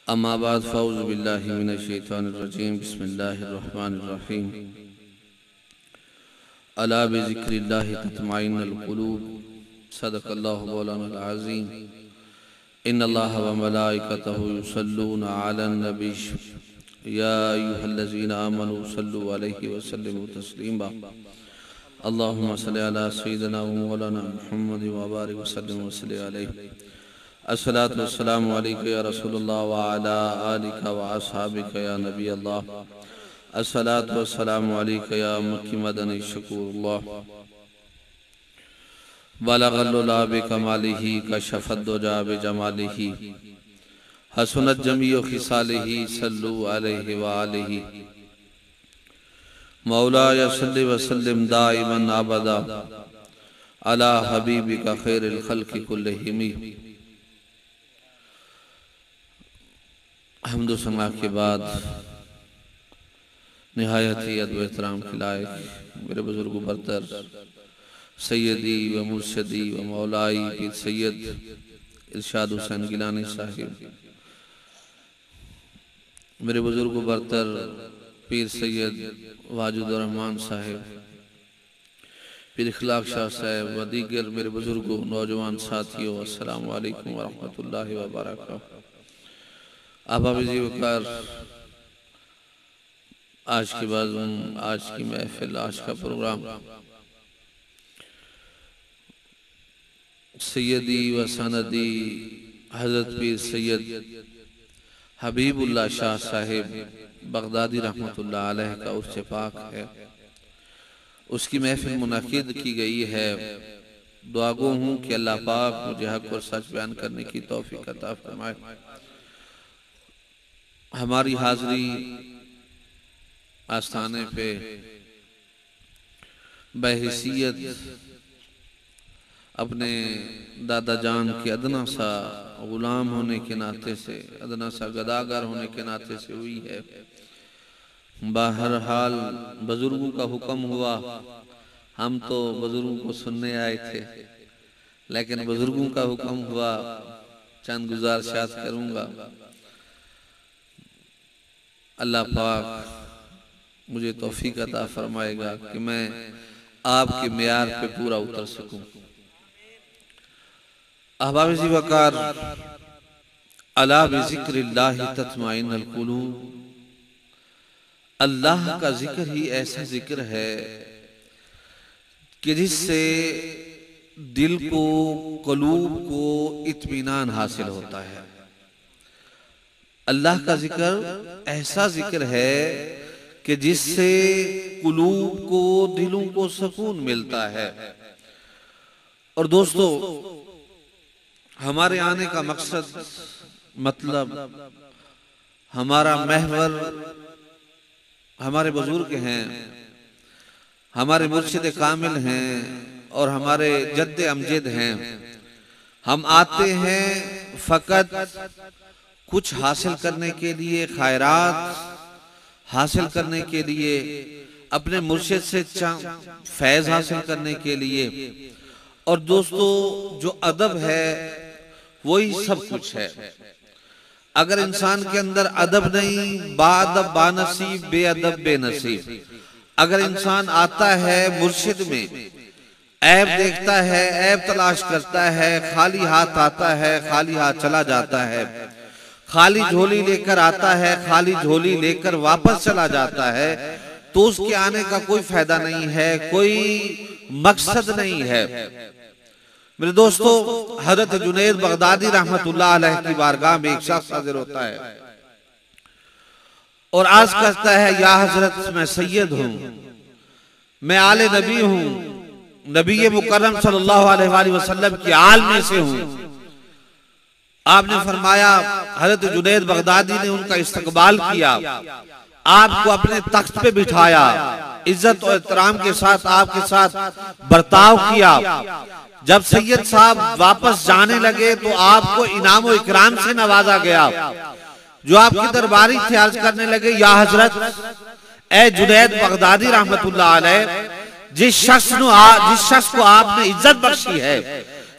अम्मा बाद फ़ऊज़ु बिल्लाहि मिनश शैतानिर रजीम बिस्मिल्लाहिर रहमानिर रहीम अला बिज़िक्रिल्लाहि तत्मइन्नुल क़ुलूब सदक़ल्लाहु मौलानाल अज़ीम इन्नल्लाहा व मलाइकतहु युसल्लूना अलन नबी या अय्युहल्लज़ीना आमनू सल्लु अलैहि व सल्लिमू तस्लीमा अल्लाहुम्मा सल्लि अला सय्यिदिना व मौलाना मुहम्मद व बारिक व सल्लिम व सल्लि अलैहि अस्सलातु वस्सलामु अलैका या रसूलल्लाह व अला आलिका व अस्हाबिका या नबी अल्लाह अस्सलातु वस्सलामु अलैका या मक्की मदनी शकूरुल्लाह बलगल्लुला बिकमालिही कशफद्दुजा बिजमालिही हसनत जमीउ खिसालिही सल्लु अलैहि व आलिही मौलाया सल्लि व सल्लिम दाइमन अबदा अला हबीबिका खैरिल खल्क़ि कुल्लिहिम। हम्दो सना के बाद निहायत ही अदब एहतराम के लायक मेरे बुजुर्ग बरतर सैयदी व मुर्शदी व मौलाई पीर सैयद इरशाद हुसैन गिलानी साहिब, मेरे बुजुर्ग बरतर पीर सैयद वाजिदुर रहमान साहिब, पीर इखलाक शाह साहब व दीगर मेरे बुजुर्गों नौजवान साथियों, अस्सलामु अलैकुम व रहमतुल्लाहि व बरकातहू। अहबाब-ए वकार, आज की बात, आज की महफिल, आज का प्रोग्राम सैयदी व सनदी हजरत पीर सैयद हबीबुल्लाह शाह साहिब बगदादी रहमतुल्लाह अलैह का उर्स पाक है। उसकी महफिल मुनाकिद की गई है। दुआ गो हूँ कि अल्लाह पाक मुझे हक और सच बयान करने की तौफीक अता फरमाए। हमारी हाज़री आस्थाने पे बहैसियत अपने दादा जान के अदना सा गुलाम होने के नाते से, अदना सा गदागर होने के नाते से हुई है। बहरहाल बुजुर्गों का हुक्म हुआ, हम तो बुजुर्गों को सुनने आए थे, लेकिन बुजुर्गों का हुक्म हुआ, चंद गुजारिशात करूंगा। अल्लाह पाक मुझे तौफीक अता फरमाएगा कि मैं आपके मेयार पे पूरा उतर सकूं। अहबाब-ए वकार, अला बिज़िक्रिल्लाहि तत्मइन्नुल क़ुलूब, अल्लाह का जिक्र ही ऐसा जिक्र है कि जिससे दिल को, क़ुलूब को इत्मीनान हासिल होता है। अल्लाह का जिक्र ऐसा जिक्र है कि जिससे कुलूब को, दिलों को सुकून मिलता है। और दोस्तों, हमारे आने का मकसद, मतलब हमारा महवर हमारे बुजुर्ग हैं, हमारे मुर्शिद कामिल हैं और हमारे जद्दे अमजद हैं। हम आते हैं फकत कुछ हासिल करने के लिए, खैरात हासिल करने के लिए, अपने मुर्शिद से फैज हासिल करने के लिए। और दोस्तों, जो अदब है वही सब कुछ है। अगर इंसान के अंदर अदब नहीं, बाअदब बानसीब, बेअदब बेनसीब। अगर इंसान आता है मुर्शिद में, ऐब देखता है, ऐब तलाश करता है, खाली हाथ आता है, खाली हाथ चला जाता है, खाली झोली लेकर आता है, खाली झोली लेकर वापस चला जाता है, तो उसके आने का कोई फायदा नहीं है, कोई मकसद नहीं है। मेरे दोस्तों, हजरत जुनैद बगदादी रहमतुल्लाह अलैह की बारगाह में एक शख्स हाजिर होता है और अर्ज करता है, या हजरत, मैं सैयद हूं, मैं आले नबी हूं, नबी मुकर्रम सल्लल्लाहु अलैहि वसल्लम की आल में से हूं। आपने फरमाया, हजरत जुनैद बगदादी ने उनका इस्तकबाल किया, आपको अपने तख्त पे बिठाया, इज्जत और एहतराम के साथ आपके साथ बर्ताव किया। जब सैयद साहब वापस जाने लगे तो आपको इनाम और इकराम से नवाजा गया। जो आपकी दरबारी थे अर्ज करने लगे, या हजरत, ए जुनैद बगदादी रहमतुल्लाह अलैह, जिस शख्स को आपने इज्जत बख्शी है,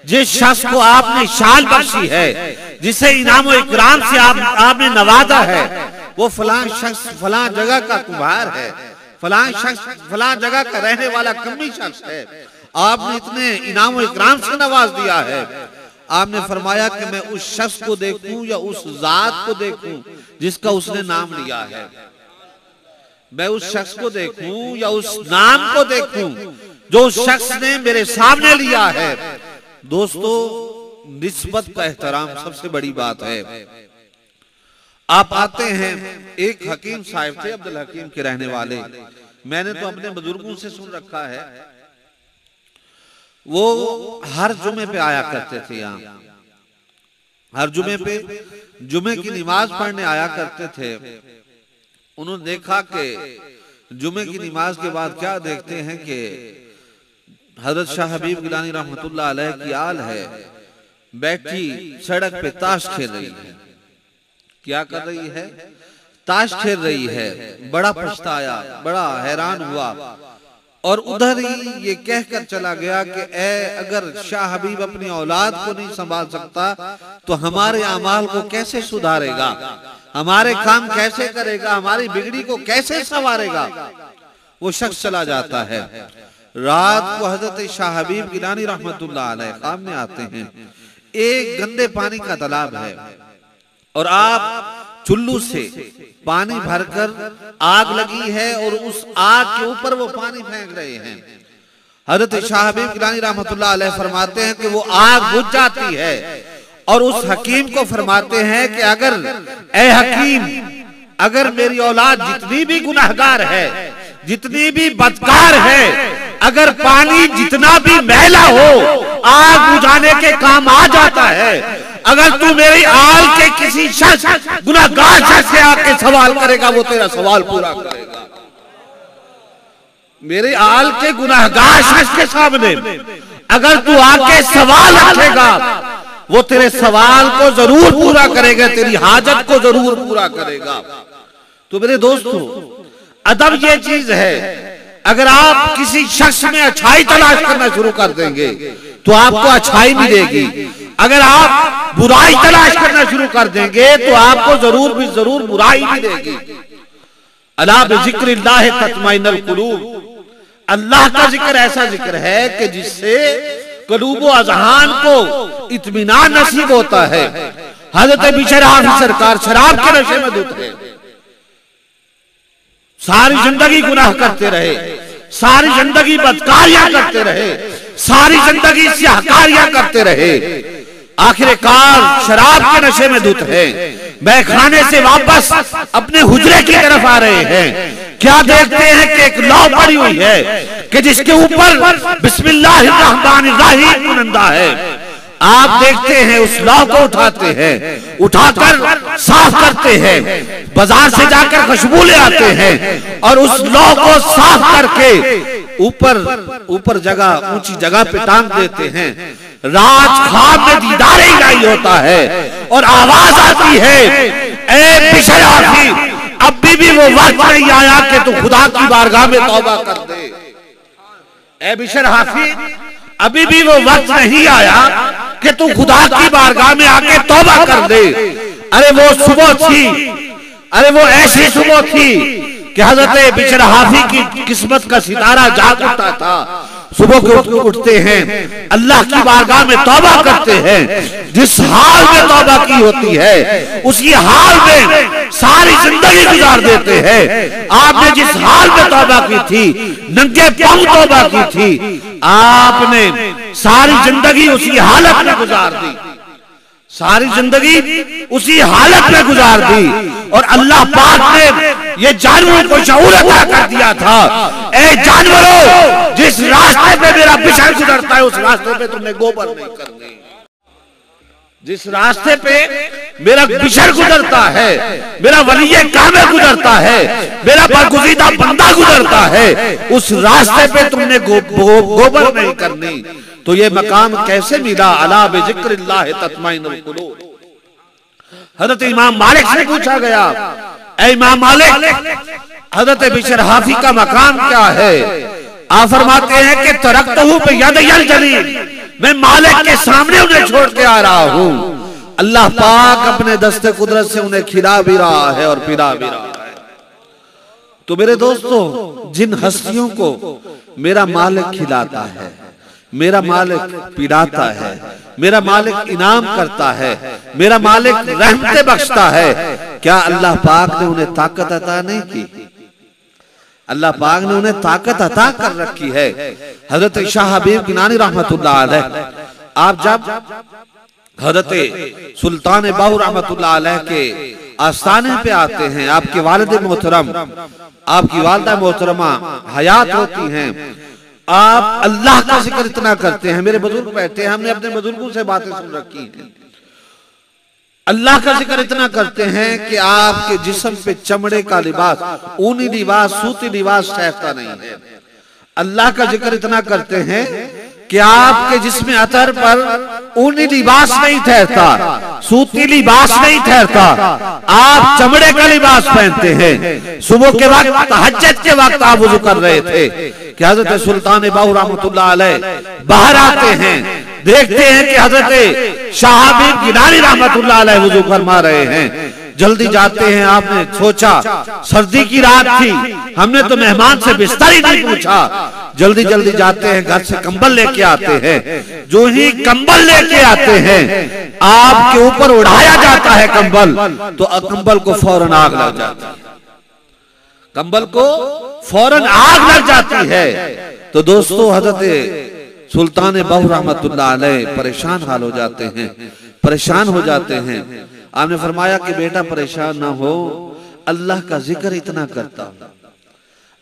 जिस शख्स को आपने शान बख्शी है, जिसे इनाम और इकराम से आपने नवाजा है, वो फलां शख्स फलां जगह का कुम्हार है, फलां शख्स फलां जगह का रहने वाला कमी शख्स है, आपने इतने इनाम और इकराम से नवाज दिया है। आपने फरमाया कि मैं उस शख्स को देखूं या उस जात को देखूं जिसका उसने नाम लिया है, मैं उस शख्स को देखूं या उस नाम को देखूं जो उस शख्स ने मेरे सामने लिया है। दोस्तों, निस्बत का एहतराम सबसे बड़ी बात है। आप आते हैं, एक हकीम साहब थे, अब्दुल हकीम के रहने वाले, मैंने तो अपने बुजुर्गों से सुन रखा है, वो हर जुमे पे आया करते थे। यहाँ हर जुमे पे जुमे की नमाज पढ़ने आया करते थे। उन्होंने देखा कि जुमे की नमाज के बाद क्या देखते हैं कि हजरत शाह हबीब गिलानी रहमतुल्लाह अलैह की आल है, बैठी सड़क पे ताश खेल रही है। क्या कर रही है? ताश खेल रही है। बड़ा पछताया, बड़ा हैरान हुआ और उधर ही ये कहकर चला गया कि अगर शाह हबीब अपनी औलाद को नहीं संभाल सकता तो हमारे अमाल को कैसे सुधारेगा, हमारे काम कैसे करेगा, हमारी बिगड़ी को कैसे संवारेगा। वो शख्स चला जाता है। रात को हजरत शाह हबीब गिलानी रहमतुल्लाह अलैह ख्वाब में आते हैं। एक गंदे पानी का तालाब है और आप चुल्लू से पानी भरकर आग लगी है और उस आग के ऊपर वो पानी फेंक रहे हैं। हजरत शाह हबीब गिलानी रहमतुल्लाह अलैह फरमाते हैं कि वो आग बुझ जाती है और उस हकीम को फरमाते हैं कि अगर ए हकीम, अगर मेरी औलाद जितनी भी गुनाहगार है, जितनी भी बदकार है, अगर पानी जितना भी मैला हो आग बुझाने के काम आ जाता है, अगर तू मेरी आल के किसी शख्स गुनाहगार शख्स से आके सवाल करेगा वो तेरा सवाल पूरा करेगा। मेरे आल के गुनाहगार शख्स के सामने अगर तू आके सवाल रखेगा वो तेरे सवाल को जरूर पूरा करेगा, तेरी हाजत को जरूर पूरा करेगा। तो मेरे दोस्तों, अदब ये चीज है, अगर आप किसी शख्स में अच्छाई तलाश करना शुरू कर देंगे तो आपको अच्छाई मिलेगी। अगर आप बुराई तलाश करना शुरू कर देंगे तो आपको जरूर बुराई मिलेगी। अला बिज़िक्रिल्लाह तत्मइन्नुल कुलूब। अल्लाह का जिक्र ऐसा जिक्र है कि जिससे कलूब व अज़हान को इत्मीनान नसीब होता है। हजरत बिशर हाफिज़ सरकार शराब के नशे में धुत है, सारी जिंदगी गुनाह करते रहे, सारी जिंदगी बदकारियां करते रहे, सारी जिंदगी स्याहकारियां करते रहे, आखिरकार शराब के नशे में धुत है। मैखाने से वापस अपने हुजरे की तरफ आ रहे हैं। क्या देखते हैं कि एक लौ पड़ी हुई है कि जिसके ऊपर बिस्मिल्लाहिर्रहमानिर्रहीम मुनंदा है। आप देखते हैं उस लौ को उठाते हैं, उठाकर साफ करते हैं, बाजार से जाकर खुशबू ले आते हैं और उस लौ को साफ करके ऊपर जगह ऊंची जगह पे टांग देते हैं। रात ख्वाब में दीदार इलाही होता है और आवाज आती है, ए बिशर हाफिज़, अभी भी वो वक्त नहीं आया कि तू खुदा की बारगाह में तौबा कर दे। ए बिशर हाफिज़, अभी भी वो वक्त नहीं आया कि तू खुदा की बारगाह में आके तौबा कर दे। अरे वो सुबह थी, अरे वो ऐसी सुबह थी कि हजरत बिशर हाफिज़ की किस्मत का सितारा जाग उठा था। सुबह को उठते हैं, अल्लाह की बारगाह में तौबा करते हैं, जिस हाल में तौबा की होती है उसी हाल में सारी जिंदगी गुजार देते हैं। आपने जिस हाल में तौबा की थी, नंगे पांव तौबा की थी, आपने सारी जिंदगी उसी हालत में गुजार दी, सारी जिंदगी उसी हालत में गुजार दी। और अल्लाह पाक ने ये जानवरों को शऊर अता कर दिया था, ए जानवरों, जिस रास्ते पे मेरा बिशर गुजरता है उस रास्ते पे तुमने गोबर नहीं करनी। जिस रास्ते पे मेरा बिशर गुजरता है, मेरा वलीए कामिल गुजरता है, मेरा बरगुज़ीदा बंदा गुजरता है, उस रास्ते पे तुमने गोबर नहीं करनी। तो ये मकाम कैसे मिला? अला बिज़िक्रिल्लाह तत्मइन्नुल कुलूब। हजरत इमाम मालिक से पूछा गया, ऐ इमाम मालिक, हजरत बिशर हाफिज़ का मकाम क्या है? आप फरमाते हैं कि तरक्तहु बियदिल जलील, मैं मालिक के सामने उन्हें छोड़ के आ रहा हूं। अल्लाह पाक अपने दस्ते कुदरत से उन्हें खिला भी रहा है और पिला भी रहा है। तो मेरे दोस्तों, जिन हस्तियों को मेरा मालिक खिलाता है, मेरा मालिक पिलाता है, मेरा मालिक इनाम करता है, मेरा मालिक रहमतें बख्शता है, क्या अल्लाह पाक ने उन्हें ताकत अता नहीं की? अल्लाह पाक ने उन्हें ताकत अता कर रखी है। हजरत शाह हबीब किनानी रहमतुल्लाह अलैह, आप जब हजरत सुल्तान बाहू रहमतुल्लाह अलैह के आस्थाने पे आते हैं, आपके वालिद मोहतरम, आपकी वालिदा मोहतरमा हयात होती हैं, आप अल्लाह का जिक्र इतना करते हैं। मेरे बुजुर्ग बैठे हैं, हमने अपने बुजुर्गों से बातें सुन रखी हैं। अल्लाह का जिक्र इतना करते हैं कि आपके जिस्म पे चमड़े का लिबास, ऊनी लिबास, सूती लिबास ठहरता नहीं है। अल्लाह का जिक्र इतना करते हैं कि आपके जिस्म अतर पर ऊनी लिबास नहीं ठहरता, सूती लिबास नहीं ठहरता, आप चमड़े का लिबास पहनते हैं। सुबह के वक्त, तहज्जुद के वक्त आप वुज़ू कर रहे थे कि हजरत सुल्तान बाहू रहमतुल्लाह अलैह बाहर आते हैं, देखते हैं कि हजरत शाह हबीब गिलानी रहमतुल्लाह अलैह वुज़ू फरमा रहे हैं। जल्दी जाते हैं। आपने सोचा सर्दी की रात थी, हमने तो मेहमान से बिस्तर ही नहीं पूछा। जल्दी जल्दी जाते हैं, घर से कंबल लेके आते हैं। जो ही कंबल लेके आते हैं, आपके ऊपर उड़ाया जाता है कंबल, तो कंबल को फौरन आग लग जाती है, कंबल को फौरन आग लग जाती है। तो दोस्तों, हजरत सुल्तान बाहू रहमतुल्लाह अलैह परेशान हाल हो जाते हैं, परेशान हो जाते हैं। आपने फरमाया कि बेटा परेशान ना हो, अल्लाह का जिक्र इतना करता हूं,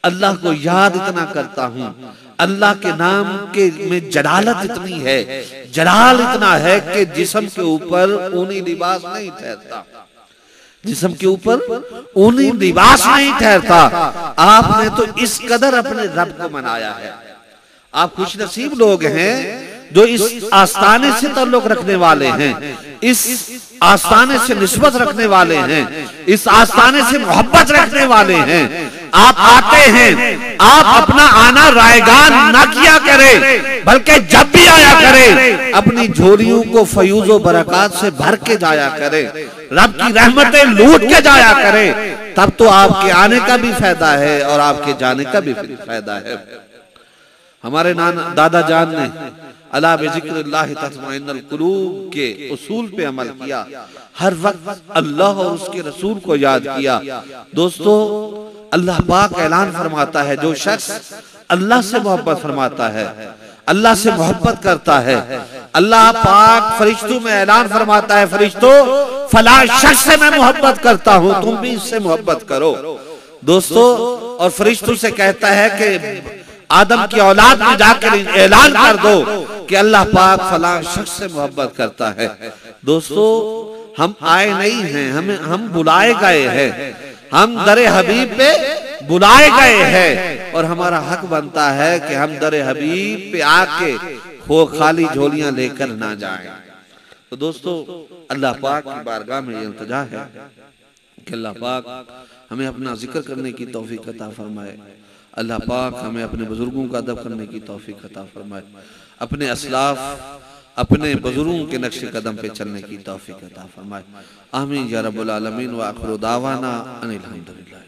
अल्लाह को याद इतना करता हूं, अल्लाह के नाम के में जलालत इतनी है, जलाल इतना है कि जिस्म के ऊपर ऊनी लिबास नहीं ठहरता, जिस्म के ऊपर ऊनी लिबास नहीं ठहरता। आपने तो इस कदर अपने रब को मनाया है। आप खुश नसीब लोग हैं जो इस आस्थाने से ताल्लुक रखने वाले हैं, इस आस्थाने से निस्बत रखने वाले हैं, इस आस्थाने से मोहब्बत रखने वाले हैं। आप आते हैं, आप अपना आना रायगान ना किया करें, बल्कि जब भी आया करें अपनी झोलियों को फयूज़ो बरकत से भर के जाया करें, रब की रहमतें लूट के जाया करें। तब तो आपके आने का भी फायदा है और आपके जाने का भी फायदा है। हमारे दादा जान ने अला बिज़िक्रिल्लाह तत्मइन्नुल कुलूब के उसूल पे अमल किया, हर वक्त अल्लाह और उसके रसूल को याद किया। दोस्तों, अल्लाह पाक ऐलान फरमाता है, जो शख्स अल्लाह से मोहब्बत फरमाता है, अल्लाह से मोहब्बत करता है, अल्लाह पाक फरिश्तों में ऐलान फरमाता है, फरिश्तों फला शख्स से मैं मोहब्बत करता हूं, तुम भी इससे मोहब्बत करो। दोस्तों, और फरिश्तों से कहता है कि आदम की औलाद में जाकर ऐलान कर दो कि अल्लाह पाक फला शख्स से मोहब्बत करता है। दोस्तों, हम आए नहीं हैं, हम बुलाए गए हैं, हम दरे हबीब पे बुलाए गए हैं और हमारा हक बनता है कि हम दरे हबीब पे आके खो खाली झोलियां लेकर ना जाएं। तो दोस्तों, अल्लाह पाक की बारगाह में ये इल्तिजा है कि अल्लाह पाक हमें अपना जिक्र करने की तौफीक अता फरमाए। अल्लाह पाक हमें अपने बुजुर्गों का अदब करने की तौफीक अता फरमाए, अपने असलाफ, अपने बुजुर्गों के नक्शे कदम पे चलने की तौफीक अता फरमाए। आमीन या रब्बुल आलमीन। व आखिरु दावाना अनिल हम्दुलिल्लाह।